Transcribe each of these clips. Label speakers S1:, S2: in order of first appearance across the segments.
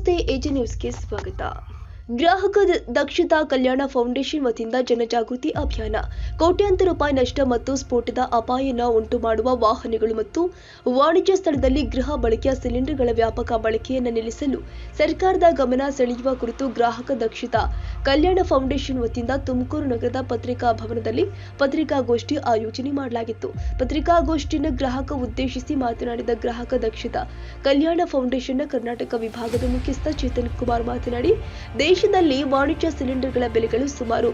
S1: ನಮಸ್ತೆ, ಎಜೆ ನ್ಯೂಸ್ಗೆ ಸ್ವಾಗತ. ಗ್ರಾಹಕ ದಕ್ಷತಾ ಕಲ್ಯಾಣ ಫೌಂಡೇಶನ್ ವತಿಯಿಂದ ಜನಜಾಗೃತಿ ಅಭಿಯಾನ. ಕೋಟ್ಯಾಂತರ ರೂಪಾಯಿ ನಷ್ಟ ಮತ್ತು ಸ್ಫೋಟದ ಅಪಾಯನ ಉಂಟು ಮಾಡುವ ವಾಹನಗಳು ಮತ್ತು ವಾಣಿಜ್ಯ ಸ್ಥಳದಲ್ಲಿ ಗೃಹ ಬಳಕೆಯ ಸಿಲಿಂಡರ್ಗಳ ವ್ಯಾಪಕ ಬಳಕೆಯನ್ನು ನಿಲ್ಲಿಸಲು ಸರ್ಕಾರದ ಗಮನ ಸೆಳೆಯುವ ಕುರಿತು ಗ್ರಾಹಕ ದಕ್ಷತಾ ಕಲ್ಯಾಣ ಫೌಂಡೇಶನ್ ವತಿಯಿಂದ ತುಮಕೂರು ನಗರದ ಪತ್ರಿಕಾ ಭವನದಲ್ಲಿ ಪತ್ರಿಕಾಗೋಷ್ಠಿ ಆಯೋಜನೆ ಮಾಡಲಾಗಿತ್ತು. ಪತ್ರಿಕಾಗೋಷ್ಠಿಯನ್ನು ಗ್ರಾಹಕ ಉದ್ದೇಶಿಸಿ ಮಾತನಾಡಿದ ಗ್ರಾಹಕ ದಕ್ಷತಾ ಕಲ್ಯಾಣ ಫೌಂಡೇಶನ್ನ ಕರ್ನಾಟಕ ವಿಭಾಗದ ಮುಖ್ಯಸ್ಥ ಚೇತನ್ ಕುಮಾರ್ ಮಾತನಾಡಿ, ದೇಶದಲ್ಲಿ ವಾಣಿಜ್ಯ ಸಿಲಿಂಡರ್ಗಳ ಬೆಲೆಗಳು ಸುಮಾರು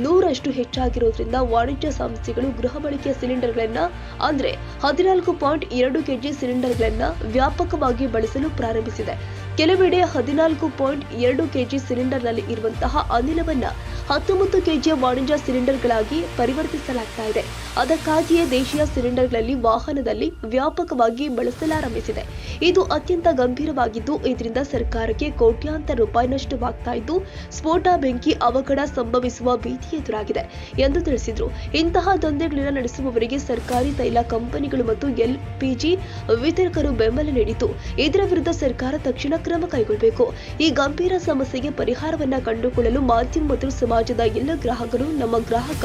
S1: 100% ಹೆಚ್ಚಾಗಿರುವುದರಿಂದ ವಾಣಿಜ್ಯ ಸಂಸ್ಥೆಗಳು ಗೃಹ ಬಳಕೆಯ ಸಿಲಿಂಡರ್ಗಳನ್ನು ಅಂದ್ರೆ 14.2 ಕೆಜಿ ಸಿಲಿಂಡರ್ಗಳನ್ನು ವ್ಯಾಪಕವಾಗಿ ಬಳಸಲು ಪ್ರಾರಂಭಿಸಿದೆ. ಕೆಲವೆಡೆ 14.2 ಕೆಜಿ ಸಿಲಿಂಡರ್ನಲ್ಲಿ ಇರುವಂತಹ ಅನಿಲವನ್ನ 19 ಕೆಜಿಯ ವಾಣಿಜ್ಯ ಸಿಲಿಂಡರ್ಗಳಾಗಿ ಪರಿವರ್ತಿಸಲಾಗ್ತಾ ಇದೆ. ಅದಕ್ಕಾಗಿಯೇ ದೇಶೀಯ ಸಿಲಿಂಡರ್ಗಳಲ್ಲಿ ವಾಹನದಲ್ಲಿ ವ್ಯಾಪಕವಾಗಿ ಬಳಸಲಾರಂಭಿಸಿದೆ. ಇದು ಅತ್ಯಂತ ಗಂಭೀರವಾಗಿದ್ದು, ಇದರಿಂದ ಸರ್ಕಾರಕ್ಕೆ ಕೋಟ್ಯಾಂತರ ರೂಪಾಯಿ ನಷ್ಟವಾಗ್ತಾ ಇದ್ದು, ಸ್ಫೋಟ, ಬೆಂಕಿ, ಅವಘಡ ಸಂಭವಿಸುವ ಭೀತಿ ಎದುರಾಗಿದೆ ಎಂದು ತಿಳಿಸಿದರು. ಇಂತಹ ದಂಧೆಗಳನ್ನು ನಡೆಸುವವರಿಗೆ ಸರ್ಕಾರಿ ತೈಲ ಕಂಪನಿಗಳು ಮತ್ತು ಎಲ್ಪಿಜಿ ವಿತರಕರು ಬೆಂಬಲ ನೀಡಿತು. ಇದರ ವಿರುದ್ಧ ಸರ್ಕಾರ ತಕ್ಷಣ ಕ್ರಮ ಕೈಗೊಳ್ಳಬೇಕು. ಈ ಗಂಭೀರ ಸಮಸ್ಯೆಗೆ ಪರಿಹಾರವನ್ನ ಕಂಡುಕೊಳ್ಳಲು ಮಾಧ್ಯಮ ಮತ್ತು ಸಮಾಜದ ಎಲ್ಲ ಗ್ರಾಹಕರು ನಮ್ಮ ಗ್ರಾಹಕ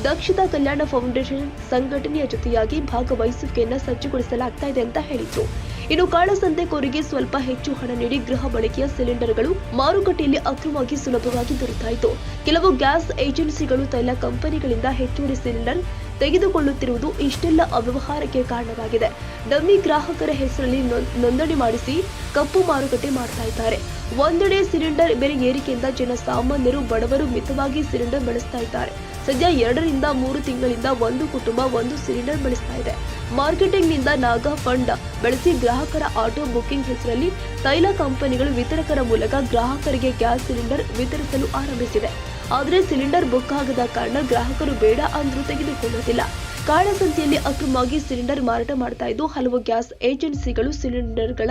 S1: ದಕ್ಷತಾ ಕಲ್ಯಾಣ ಫೌಂಡೇಶನ್ ಸಂಘಟನೆಯ ಜೊತೆಯಾಗಿ ಭಾಗವಹಿಸುವಿಕೆಯನ್ನು ಸಜ್ಜುಗೊಳಿಸಲಾಗ್ತಾ ಇದೆ ಅಂತ ಹೇಳಿದ್ರು. ಇನ್ನು ಕಾಳಸಂತೆಕೋರಿಗೆ ಸ್ವಲ್ಪ ಹೆಚ್ಚು ಹಣ ನೀಡಿ ಗೃಹ ಬಳಕೆಯ ಸಿಲಿಂಡರ್ಗಳು ಮಾರುಕಟ್ಟೆಯಲ್ಲಿ ಅಕ್ರಮವಾಗಿ ಸುಲಭವಾಗಿ ದೊರೆತಾ ಇತ್ತು. ಕೆಲವು ಗ್ಯಾಸ್ ಏಜೆನ್ಸಿಗಳು ತೈಲ ಕಂಪನಿಗಳಿಂದ ಹೆಚ್ಚುವರಿ ಸಿಲಿಂಡರ್ ತೆಗೆದುಕೊಳ್ಳುತ್ತಿರುವುದು ಇಷ್ಟೆಲ್ಲ ಅವ್ಯವಹಾರಕ್ಕೆ ಕಾರಣವಾಗಿದೆ. ಡಮ್ಮಿ ಗ್ರಾಹಕರ ಹೆಸರಲ್ಲಿ ನೋಂದಣಿ ಮಾಡಿಸಿ ಕಪ್ಪು ಮಾರುಕಟ್ಟೆ ಮಾಡ್ತಾ ಇದ್ದಾರೆ. ಒಂದೆಡೆ ಸಿಲಿಂಡರ್ ಬೆಲೆ ಏರಿಕೆಯಿಂದ ಜನಸಾಮಾನ್ಯರು, ಬಡವರು ಮಿತವಾಗಿ ಸಿಲಿಂಡರ್ ಬಳಸ್ತಾ ಇದ್ದಾರೆ. ಸದ್ಯ 2 ರಿಂದ 3 ತಿಂಗಳಿಂದ ಒಂದು ಕುಟುಂಬ ಒಂದು ಸಿಲಿಂಡರ್ ಬಳಸ್ತಾ ಇದೆ. ಮಾರ್ಕೆಟಿಂಗ್ನಿಂದ ನಾಗಾ ಫಂಡ್ ಬಳಸಿ ಗ್ರಾಹಕರ ಆಟೋ ಬುಕಿಂಗ್ ಹೆಸರಲ್ಲಿ ತೈಲ ಕಂಪನಿಗಳು ವಿತರಕರ ಮೂಲಕ ಗ್ರಾಹಕರಿಗೆ ಗ್ಯಾಸ್ ಸಿಲಿಂಡರ್ ವಿತರಿಸಲು ಆರಂಭಿಸಿದೆ. ಆದರೆ ಸಿಲಿಂಡರ್ ಬುಕ್ ಆಗದ ಕಾರಣ ಗ್ರಾಹಕರು ಬೇಡ ಅಂದ್ರೂ ತೆಗೆದುಕೊಳ್ಳುವುದಿಲ್ಲ. ಕಾಳಸಂತೆಯಲ್ಲಿ ಅಕ್ರಮವಾಗಿ ಸಿಲಿಂಡರ್ ಮಾರಾಟ ಮಾಡ್ತಾ ಇದ್ದು, ಹಲವು ಗ್ಯಾಸ್ ಏಜೆನ್ಸಿಗಳು ಸಿಲಿಂಡರ್ಗಳ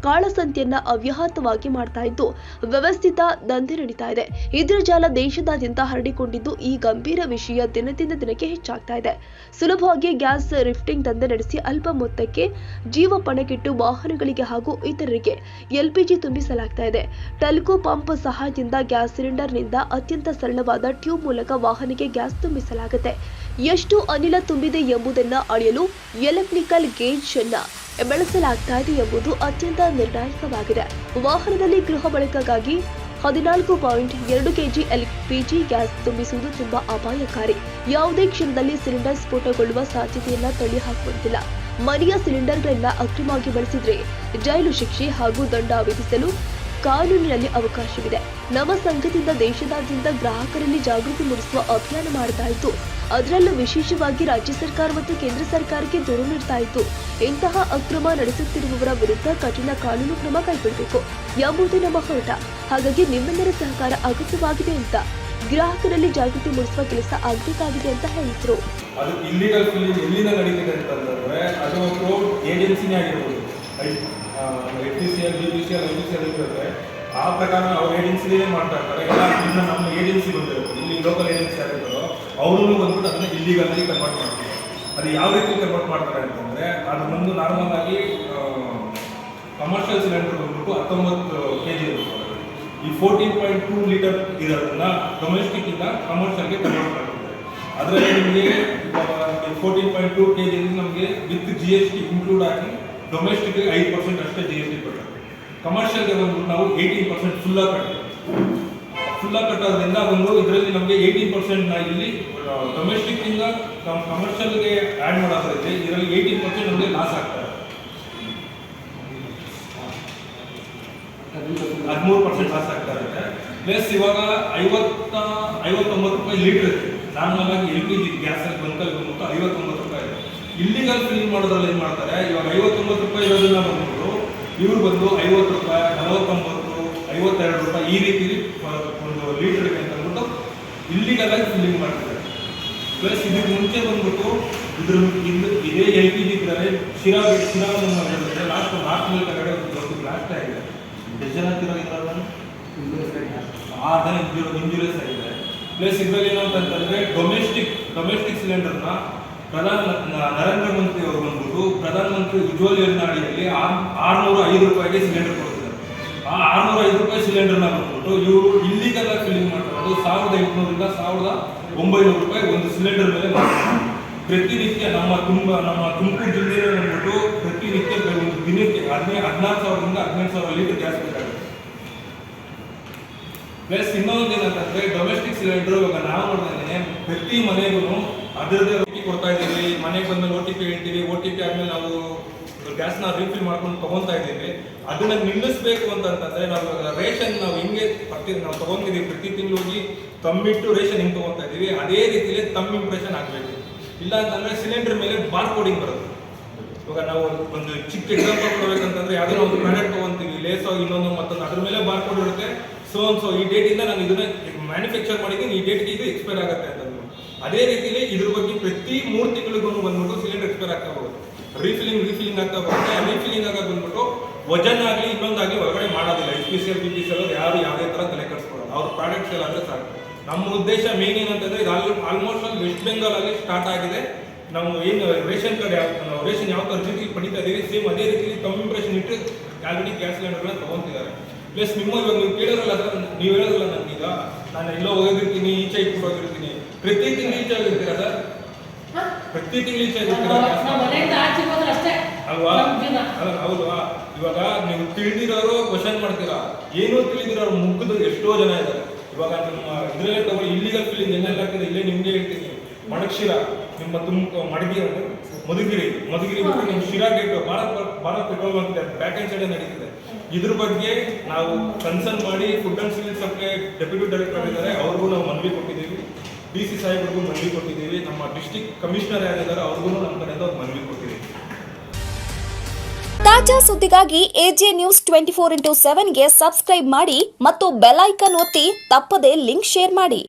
S1: ಕಾಳಸಂತೆಯನ್ನ ಅವ್ಯಾಹತವಾಗಿ ಮಾಡ್ತಾ ಇದ್ದು, ವ್ಯವಸ್ಥಿತ ದಂಧೆ ನಡೀತಾ ಇದೆ. ಇದರ ಜಾಲ ದೇಶದಾದ್ಯಂತ ಹರಡಿಕೊಂಡಿದ್ದು, ಈ ಗಂಭೀರ ವಿಷಯ ದಿನದಿಂದ ದಿನಕ್ಕೆ ಹೆಚ್ಚಾಗ್ತಾ ಇದೆ. ಸುಲಭವಾಗಿ ಗ್ಯಾಸ್ ರಿಫ್ಟಿಂಗ್ ದಂಧೆ ನಡೆಸಿ ಅಲ್ಪ ಮೊತ್ತಕ್ಕೆ ಜೀವ ಪಣಕ್ಕಿಟ್ಟು ವಾಹನಗಳಿಗೆ ಹಾಗೂ ಇತರರಿಗೆ ಎಲ್ಪಿಜಿ ತುಂಬಿಸಲಾಗ್ತಾ ಇದೆ. ಟಲ್ಕೋ ಪಂಪ್ ಸಹಾಯದಿಂದ ಗ್ಯಾಸ್ ಸಿಲಿಂಡರ್ನಿಂದ ಅತ್ಯಂತ ಸರಳವಾದ ಟ್ಯೂಬ್ ಮೂಲಕ ವಾಹನಕ್ಕೆ ಗ್ಯಾಸ್ ತುಂಬಿಸಲಾಗುತ್ತೆ. ಎಷ್ಟು ಅನಿಲ ತುಂಬಿದೆ ಎಂಬುದನ್ನ ಅಳೆಯಲು ಎಲೆಕ್ಟ್ರಿಕಲ್ ಗೇಜ್ ಅನ್ನ ಬಳಸಲಾಗ್ತಾ ಇದೆ ಎಂಬುದು ಅತ್ಯಂತ ನಿರ್ಣಾಯಕವಾಗಿದೆ. ವಾಹನದಲ್ಲಿ ಗೃಹ ಬಳಕೆಗಾಗಿ 14.2 ಕೆಜಿ ಎಲ್ಪಿಜಿ ಗ್ಯಾಸ್ ತುಂಬಿಸುವುದು ತುಂಬಾ ಅಪಾಯಕಾರಿ. ಯಾವುದೇ ಕ್ಷಣದಲ್ಲಿ ಸಿಲಿಂಡರ್ ಸ್ಫೋಟಗೊಳ್ಳುವ ಸಾಧ್ಯತೆಯನ್ನ ತಳ್ಳಿ ಹಾಕುವಂತಿಲ್ಲ. ಮನೆಯ ಸಿಲಿಂಡರ್ಗಳನ್ನ ಅಕ್ರಮವಾಗಿ ಬಳಸಿದ್ರೆ ಜೈಲು ಶಿಕ್ಷೆ ಹಾಗೂ ದಂಡ ವಿಧಿಸಲು ಕಾನೂನಿನಲ್ಲಿ ಅವಕಾಶವಿದೆ. ನಮ್ಮ ಸಂಘದಿಂದ ದೇಶದಾದ್ಯಂತ ಗ್ರಾಹಕರಲ್ಲಿ ಜಾಗೃತಿ ಮೂಡಿಸುವ ಅಭಿಯಾನ ಮಾಡ್ತಾ ಇತ್ತು. ಅದರಲ್ಲೂ ವಿಶೇಷವಾಗಿ ರಾಜ್ಯ ಸರ್ಕಾರ ಮತ್ತು ಕೇಂದ್ರ ಸರ್ಕಾರಕ್ಕೆ ದೂರು ನೀಡ್ತಾ ಇತ್ತು. ಇಂತಹ ಅಕ್ರಮ ನಡೆಸುತ್ತಿರುವವರ ವಿರುದ್ಧ ಕಠಿಣ ಕಾನೂನು ಕ್ರಮ ಕೈಗೊಳ್ಳಬೇಕು ಎಂಬುದೇ ನಮ್ಮ ಹೋರಾಟ. ಹಾಗಾಗಿ ನಿಮ್ಮೆಲ್ಲರ ಸಹಕಾರ ಅಗತ್ಯವಾಗಿದೆ ಅಂತ ಗ್ರಾಹಕರಲ್ಲಿ ಜಾಗೃತಿ ಮೂಡಿಸುವ ಕೆಲಸ ಆಗಬೇಕಾಗಿದೆ ಅಂತ ಹೇಳಿದ್ರು.
S2: ಅದು ಇಲ್ಲಿಗಲ್ ಫಿಲ್ಲಿಂಗ್ ಎಲ್ಲಿಂದ ನಡೀತಿದೆ ಅಂತಂದ್ರೆ ಅದು ಒಂದು ಏಜೆನ್ಸಿನೇ ಆಗಿರ್ಬೋದು. ಇರುತ್ತೆ ಆ ಪ್ರಕಾರ ಅವ್ರ ಏಜೆನ್ಸಿನೇ ಮಾಡ್ತಾ ಇರ್ತಾರೆ. ಇಲ್ಲ ನಮ್ಮ ಏಜೆನ್ಸಿ ಬಂದಿರುತ್ತೆ, ಇಲ್ಲಿ ಲೋಕಲ್ ಏಜೆನ್ಸಿ ಆಗಿರ್ತಾರೋ ಅವರು ಬಂದ್ಬಿಟ್ಟು ಅದನ್ನ ಇಲ್ಲಿಗಲ್ ಆಗಿ ಕನ್ವರ್ಟ್ ಮಾಡ್ತಾರೆ. ಅದು ಯಾವ ರೀತಿ ಕನ್ವರ್ಟ್ ಮಾಡ್ತಾರೆ ಅಂತಂದ್ರೆ, ಅದು ಒಂದು ನಾರ್ಮಲ್ ಆಗಿ ಕಮರ್ಷಿಯಲ್ ಸಿಲಿಂಡರ್ ಬಂದ್ಬಿಟ್ಟು 19 ಕೆಜಿ ಇರುತ್ತೆ. ಈ 14.2 ಲೀಟರ್ ಇರೋದನ್ನ ಡೊಮೆಸ್ಟಿಕ್ ಇಂದ ಕಮರ್ಷಿಯಲ್ಗೆ ಕನ್ವರ್ಟ್ ಮಾಡ್ತಾರೆ. ಅದರಲ್ಲಿ ನಿಮಗೆ 14.2 ಕೆಜಿ ನಮಗೆ ವಿತ್ GST ಇನ್ಕ್ಲೂಡ್ ಆಗಿ ಡೊಮೆಸ್ಟಿಕ್ಗೆ 5% ಅಷ್ಟೇ GST ಕೊಡ್ತಾರೆ. ಕಮರ್ಷಿಯಲ್ಗೆ ಬಂದ್ಬಿಟ್ಟು ನಾವು 18% ಫುಲ್ಲಾಗಿ ಕಟ್ಟೋದ್ರಿಂದ ಒಂದು ಇದರಲ್ಲಿ ನಮಗೆ 18% ಇಲ್ಲಿ ಡೊಮೆಸ್ಟಿಕ್ ಇಂದ ಕಮರ್ಷಿಯಲ್ಗೆ ಆ್ಯಡ್ ಮಾಡೋದ್ರಿಂದ ಇದರಲ್ಲಿ 18% ನಮಗೆ ಲಾಸ್ ಆಗ್ತಾರೆ. 13% ಲಾಸ್ ಆಗ್ತಾ ಇರುತ್ತೆ. ಪ್ಲಸ್ ಇವಾಗ 59 ರೂಪಾಯಿ ಲೀಟರ್ ಇದೆ. ನಾರ್ಮಲ್ ಆಗಿ LPG ಗ್ಯಾಸ್ ಬಂಕಲ್ಲಿ ಬಂದ್ಬಿಟ್ಟು 59 ರೂಪಾಯಿ ಇದೆ. ಇಲ್ಲಿಗಲ್ ಫಿಲ್ ಮಾಡೋದ್ರಲ್ಲಿ ಏನು ಮಾಡ್ತಾರೆ, ಇವಾಗ 59 ರೂಪಾಯಿ ಇರೋದನ್ನ ಬಂದ್ಬಿಟ್ಟು ಇವ್ರು ಬಂದು 50 ರೂಪಾಯಿ, 49, 52 ರೂಪಾಯಿ ಈ ರೀತಿ ಒಂದು ಲೀಟರ್ಗೆ ಅಂತ ಅಂದ್ಬಿಟ್ಟು ಇಲ್ಲಿಗಲ್ ಆಗಿ ಫಿಲ್ಲಿಂಗ್ ಮಾಡ್ತಾರೆ. ಪ್ಲಸ್ ಇದಕ್ಕೆ ಮುಂಚೆ ಬಂದ್ಬಿಟ್ಟು ಇದೇ LPG ಇದ್ದಾರೆ ಶಿರಾ ಲಾಸ್ಟ್ 4 ಮಿಲ್ ಕಡೆ ಒಂದು ಬ್ಲಾಸ್ಟ್ ಆಗಿದೆ. ಎಷ್ಟು ಜನ ತಿರೋಗಿದ್ದಾರೆ, ಇಂಜುರಿಯಸ್ ಆಗಿದೆ. ಪ್ಲಸ್ ಇದರಲ್ಲಿ ಏನು ಅಂತಂತಂದ್ರೆ ಡೊಮೆಸ್ಟಿಕ್ ಸಿಲಿಂಡರ್ನ ನರೇಂದ್ರ ಮಂತ್ರಿ ಅವರು ಬಂದ್ಬಿಟ್ಟು ಪ್ರಧಾನಮಂತ್ರಿ ಉಜ್ವಲ ಯೋಜನಾ ಅಡಿಯಲ್ಲಿ 605 ರೂಪಾಯಿಗೆ ಸಿಲಿಂಡರ್ ಕೊಡ್ತಿದ್ದಾರೆ. ಆ 605 ರೂಪಾಯಿ ಸಿಲಿಂಡರ್ನ ಬಂದ್ಬಿಟ್ಟು ಇವರು ಇಲ್ಲಿಗೆಲ್ಲ ಫಿಲ್ಲಿಂಗ್ ಮಾಡ್ತಾರೆ 1800ರಿಂದ 1900 ರೂಪಾಯಿ ಒಂದು ಸಿಲಿಂಡರ್ ಮೇಲೆ ಮಾಡ್ತಾರೆ. ಪ್ರತಿನಿತ್ಯ ನಮ್ಮ ತುಮಕೂರು ಜಿಲ್ಲೆಯಲ್ಲಿ ಬಂದ್ಬಿಟ್ಟು ಪ್ರತಿನಿತ್ಯ ಒಂದು ದಿನಕ್ಕೆ 16,000ರಿಂದ 18,000 ಲೀಟರ್ ಗ್ಯಾಸ್ ಬೇಕಾಗುತ್ತೆ. ಪ್ಲಸ್ ಇನ್ನೊಂದು ಏನಂತಂದ್ರೆ ಡೊಮೆಸ್ಟಿಕ್ ಸಿಲಿಂಡರ್ ಇವಾಗ ನಾವು ನೋಡಿದ್ರೆ ಪ್ರತಿ ಮನೆಗೂ ಅದರದೇ OTP ಕೊಡ್ತಾ ಇದ್ದೀವಿ. ಮನೆಗೆ ಬಂದ್ಮೇಲೆ OTP ಹೇಳ್ತೀವಿ. OTP ಆದ್ಮೇಲೆ ನಾವು ಗ್ಯಾಸ್ನ ರೀಫಿಲ್ ಮಾಡ್ಕೊಂಡು ತಗೊಂತಾ ಇದ್ದೀವಿ. ಅದನ್ನ ನಿಲ್ಲಿಸಬೇಕು ಅಂತಂದ್ರೆ ನಾವು ರೇಷನ್ ನಾವು ಹೆಂಗೆ ನಾವು ತಗೊಂಡಿದ್ದೀವಿ, ಪ್ರತಿ ತಿಂಗಳು ಹೋಗಿ ತಮ್ಮಿಟ್ಟು ರೇಷನ್ ಹೆಂಗೆ ತಗೊಂತಾ ಇದ್ದೀವಿ ಅದೇ ರೀತಿಯಲ್ಲಿ ತಮ್ಮ ಇಂಪ್ರೆಷನ್ ಆಗಬೇಕು. ಇಲ್ಲ ಅಂತಂದ್ರೆ ಸಿಲಿಂಡರ್ ಮೇಲೆ ಬಾರ್ ಕೋಡಿಂಗ್ ಬರುತ್ತೆ. ಇವಾಗ ನಾವು ಒಂದು ಚಿಕ್ಕ ಎಕ್ಸಾಂಪಲ್ ಕೊಡಬೇಕಂತಂದ್ರೆ ಯಾವ್ದಾದ್ರು ಒಂದು ಪ್ರಾಡಕ್ಟ್ ತಗೊಂತೀವಿ, ಲೇಸೋ ಇನ್ನೊಂದು ಮತ್ತೊಂದು, ಅದ್ರ ಮೇಲೆ ಬಾರ್ ಕೋಡ್ ಇರುತ್ತೆ. ಸೊ ಈ ಡೇಟಿಂದ ನಾನು ಇದನ್ನ ಮ್ಯಾನುಫ್ಯಾಕ್ಚರ್ ಮಾಡಿದ್ದೀನಿ, ಈ ಡೇಟ್ಗೆ ಇದು ಎಕ್ಸ್ಪೈರ್ ಆಗುತ್ತೆ ಅಂತ. ಅದೇ ರೀತಿಯಲ್ಲಿ ಇದ್ರ ಬಗ್ಗೆ ಪ್ರತಿ 3 ತಿಂಗಳಿಗೂ ಬಂದ್ಬಿಟ್ಟು ಸಿಲಿಂಡರ್ ಎಕ್ಸ್ಪೈರ್ ಆಗ್ತಾ ಹೋಗುತ್ತೆ. ರೀಫಿಲಿಂಗ್ ಆಗ್ತಾ ಹೋಗುತ್ತೆ. ರೀಫಿಲಿಂಗ್ ಆಗೋದು ಬಂದ್ಬಿಟ್ಟು ವಜನ್ ಆಗಲಿ ಇನ್ನೊಂದಾಗಲಿ ಹೊರಗಡೆ ಮಾಡೋದಿಲ್ಲ. HPCL BPCL ಯಾರು ಯಾವುದೇ ತರ ತಲೆ ಕಟ್ಸ್ಕೊಳ್ಳೋದು. ಅವ್ರ ಪ್ರಾಡಕ್ಟ್ಸ್ ಎಲ್ಲ ಆದರೆ ಸಾಕು. ನಮ್ಮ ಉದ್ದೇಶ ಮೇನ್ ಏನಂತಂದ್ರೆ ಇದು ಆಲ್ಮೋಸ್ಟ್ ಅಲ್ಲಿ ವೆಸ್ಟ್ ಬೆಂಗಾಲ್ ಅಲ್ಲಿ ಸ್ಟಾರ್ಟ್ ಆಗಿದೆ. ನಾವು ಏನು ರೇಷನ್ ಕಾರ್ಡ್ ನಾವು ರೇಷನ್ ಯಾವ ತರ ರೀತಿ ಪಡಿತಾ ಇದೀವಿ ಸೇಮ್ ಅದೇ ರೀತಿಯಲ್ಲಿ ಕಮ್ಮಿ ಇಂಪ್ರೆಷನ್ ಇಟ್ಟು ಆಲ್ರೆಡಿ ಗ್ಯಾಸ್ ಸಿಲಿಂಡರ್ನ ತಗೊಂತಿದ್ದಾರೆ. ಪ್ಲಸ್ ಇವಾಗ ನೀವು ಕೇಳೋರಲ್ಲ ಸರ್, ನೀವು ಹೇಳೋದಿಲ್ಲ ನನಗೀಗ ನಾನು ಎಲ್ಲೋ ಹೋಗಿರ್ತೀನಿ, ಈಚೆ ಇಟ್ಟು ಹೋಗಿರ್ತೀನಿ, ಪ್ರತಿ ತಿಂಗಳು ಈಚೆ ಆಗಿರ್ತೀರಾ ಸರ್? ಪ್ರತಿ ತಿಂಗಳು ಈಚೆ ಆಗಿರ್ತೀರಾ ಅಲ್ವಾ? ಹೌದಾ? ಇವಾಗ ನೀವು ತಿಳಿದಿರೋರು ಕ್ವಶನ್ ಮಾಡ್ತೀರಾ, ಏನೂ ತಿಳಿದಿರೋರು ಮುಗ್ದು ಎಷ್ಟೋ ಜನ ಇದ್ದಾರೆ. ಇವಾಗ ನಿಮ್ಮ ಇದರಲ್ಲೇ ತಗೊಳ್ಳಿ, ಇಲ್ಲಿಗಲ್ ಫಿಲ್ಲಿಂಗ್ ಏನೆಲ್ಲ ಆಗ್ತದೆ ಇಲ್ಲೇ ನಿಮ್ಗೆ ಹೇಳ್ತೀನಿ. ಮಡಕ್ಷಿರ ನಿಮ್ಮ ಮಧುಗಿರಿ ಬಿಟ್ಟರೆ ನಿಮ್ಮ Sira gate Bharat petrol bunk back hand side ನಡೀತಿದೆ. ಇದ್ರ ಬಗ್ಗೆ ನಾವು ಕನ್ಸರ್ನ್ ಮಾಡಿ food and civil supply deputy director ಇದ್ದಾರೆ, ಅವ್ರಿಗೂ ನಾವು ಮನವಿ ಕೊಟ್ಟಿದ್ದೀವಿ. DC ಸಾಹೇಬ್ರಿಗೂ ಮನವಿ ಕೊಟ್ಟಿದ್ದೀವಿ. ನಮ್ಮ ಡಿಸ್ಟ್ರಿಕ್ಟ್ ಕಮಿಷನರ್ ಯಾರಿದ್ದಾರೆ ಅವ್ರಿಗೂ ನಮ್ಮ ಕಡೆಯಿಂದ ಒಂದು ಮನವಿ ಕೊಟ್ಟಿದ್ದೀವಿ.
S3: ತಾಜಾ ಸುದ್ದಿಗಾಗಿ AJ ನ್ಯೂಸ್ 24x7ಗೆ ಸಬ್ಸ್ಕ್ರೈಬ್ ಮಾಡಿ ಮತ್ತು ಬೆಲ್ ಐಕಾನ್ ಒತ್ತಿ ತಪ್ಪದೇ ಲಿಂಕ್ ಶೇರ್ ಮಾಡಿ.